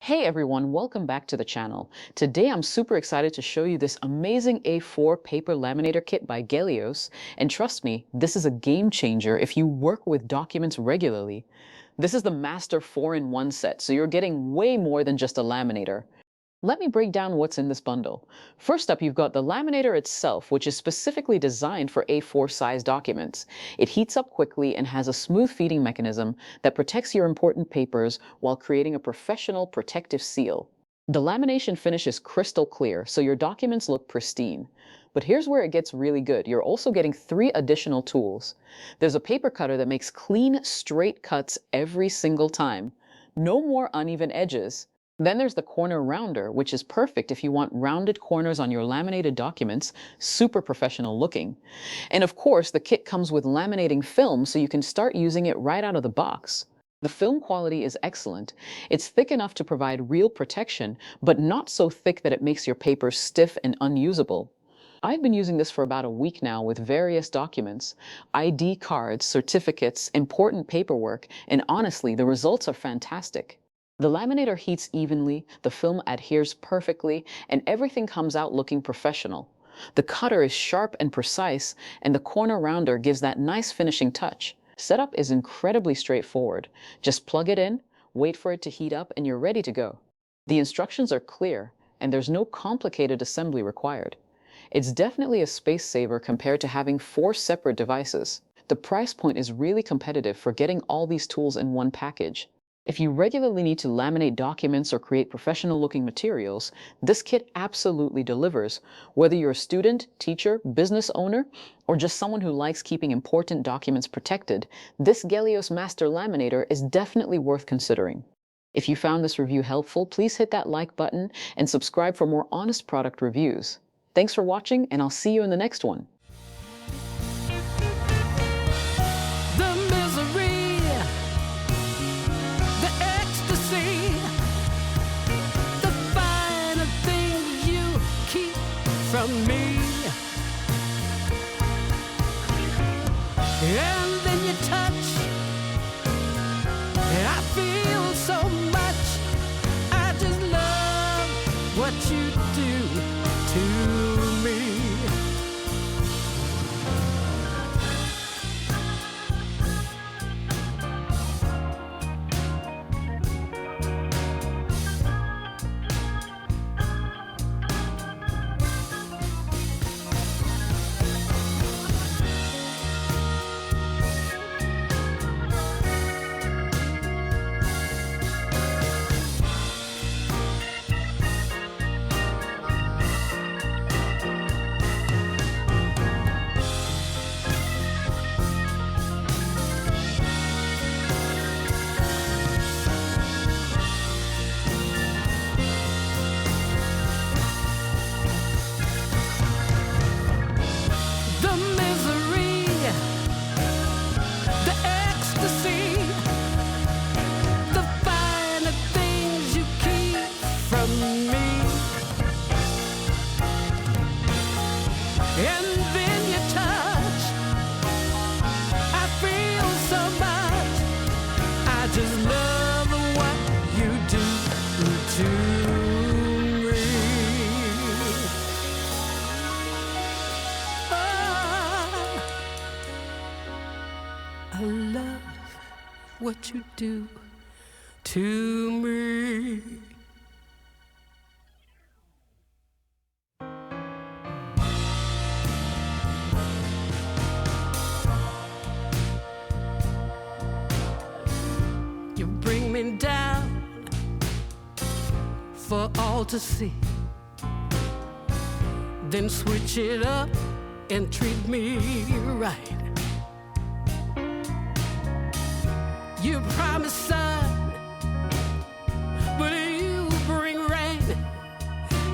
Hey everyone, welcome back to the channel. Today I'm super excited to show you this amazing A4 paper laminator kit by Geleos, and trust me, this is a game changer if you work with documents regularly. This is the Master 4-in-1 set, so you're getting way more than just a laminator. Let me break down what's in this bundle. First up, you've got the laminator itself, which is specifically designed for A4 size documents. It heats up quickly and has a smooth feeding mechanism that protects your important papers while creating a professional protective seal. The lamination finish is crystal clear, so your documents look pristine. But here's where it gets really good. You're also getting 3 additional tools. There's a paper cutter that makes clean, straight cuts every single time. No more uneven edges. Then there's the corner rounder, which is perfect if you want rounded corners on your laminated documents, super professional looking. And of course, the kit comes with laminating film, so you can start using it right out of the box. The film quality is excellent. It's thick enough to provide real protection, but not so thick that it makes your paper stiff and unusable. I've been using this for about a week now with various documents, ID cards, certificates, important paperwork, and honestly, the results are fantastic. The laminator heats evenly, the film adheres perfectly, and everything comes out looking professional. The cutter is sharp and precise, and the corner rounder gives that nice finishing touch. Setup is incredibly straightforward. Just plug it in, wait for it to heat up, and you're ready to go. The instructions are clear, and there's no complicated assembly required. It's definitely a space saver compared to having 4 separate devices. The price point is really competitive for getting all these tools in one package. If you regularly need to laminate documents or create professional-looking materials, this kit absolutely delivers. Whether you're a student, teacher, business owner, or just someone who likes keeping important documents protected, this Geleos Master Laminator is definitely worth considering. If you found this review helpful, please hit that like button and subscribe for more honest product reviews. Thanks for watching, and I'll see you in the next one. From me, and then you touch, and I feel so much. I just love what you do to me. And then you touch, I feel so much. I just love what you do to me. Oh, I love what you do to me. Bring me down for all to see, then switch it up and treat me right. You promise sun, but you bring rain.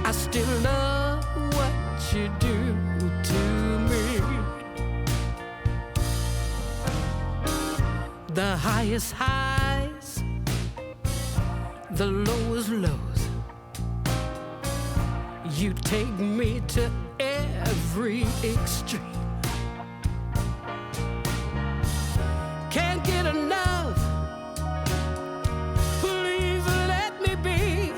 I still love what you do to me. The highest highs, the lowest lows. You take me to every extreme. Can't get enough. Please let me be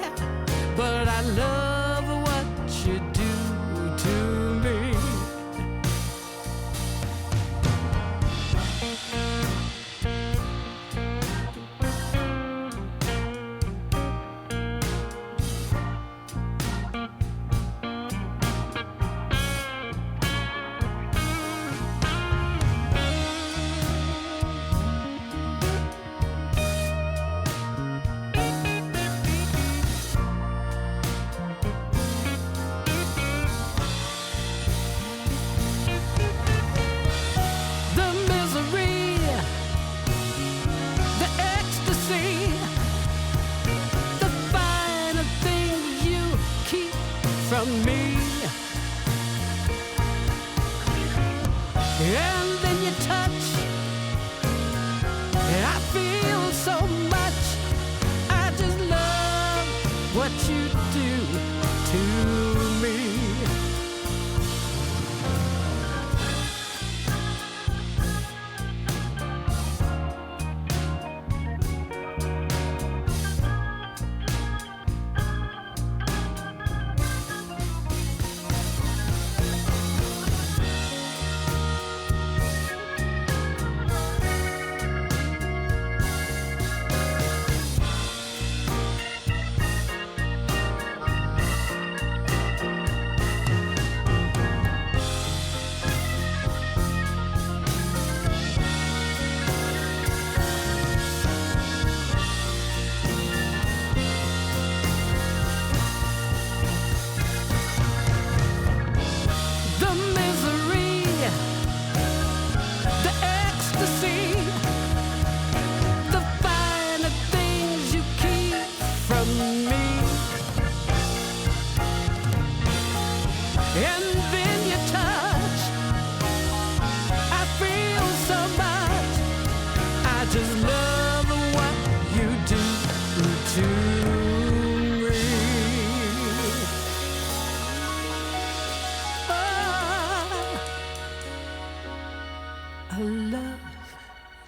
from me. And then you touch, I feel so much. I just love what you do to me.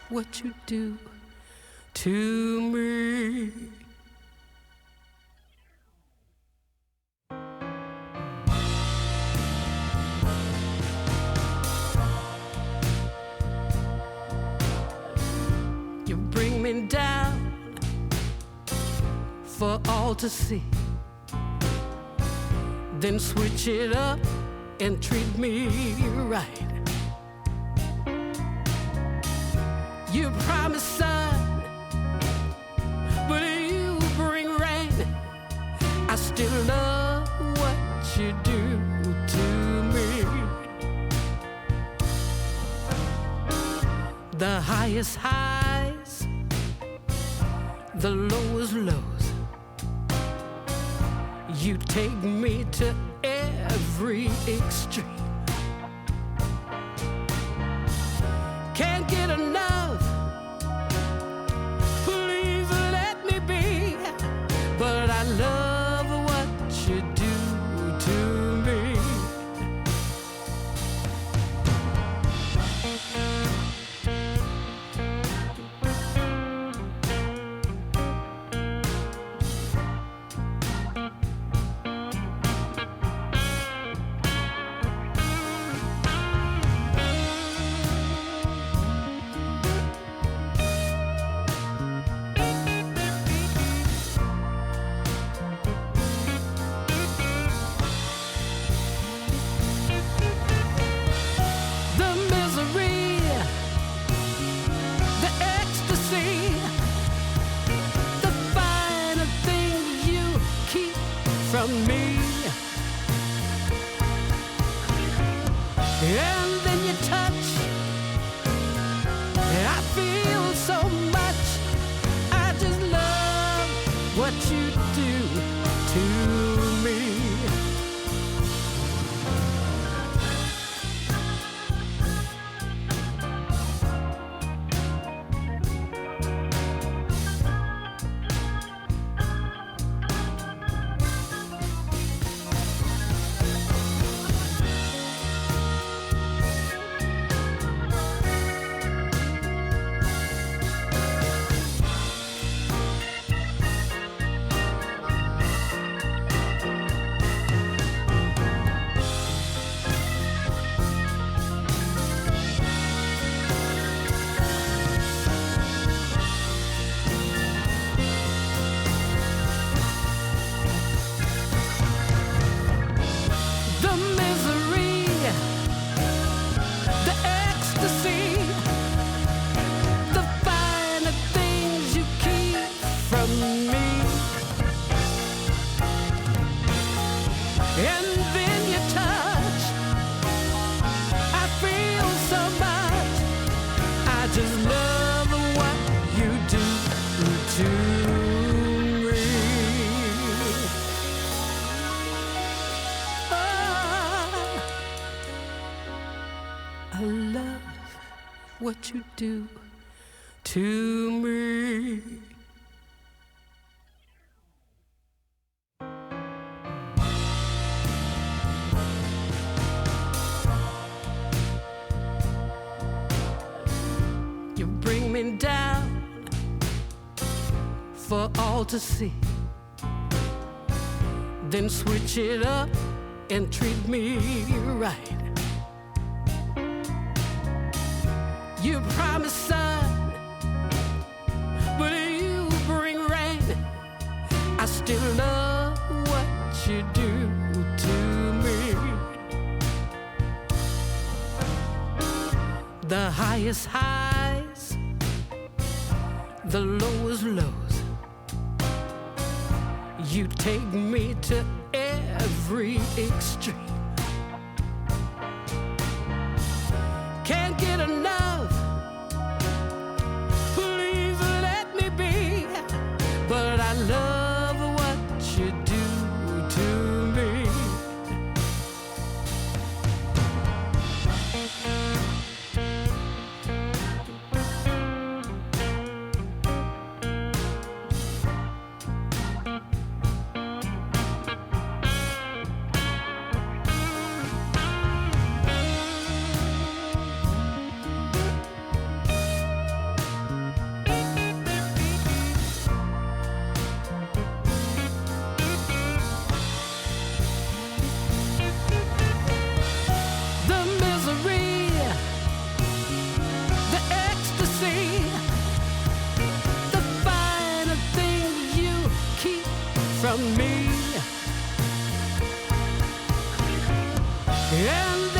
What you do to me. You bring me down for all to see, then switch it up and treat me right. You promise sun, but you bring rain. I still love what you do to me. The highest highs, the lowest lows. You take me to every extreme. Can't get enough, please let me be. But I love what you do to me. Me, and then you touch, I feel so much. I just love what you do to me. what you do to me. You bring me down for all to see, then switch it up and treat me right. You promise sun, but you bring rain. I still love what you do to me. The highest highs, the lowest lows. You take me to every extreme. Can't get enough, please let me be. But I love what you do to me. The misery, the ecstasy, the finer things you keep from me. And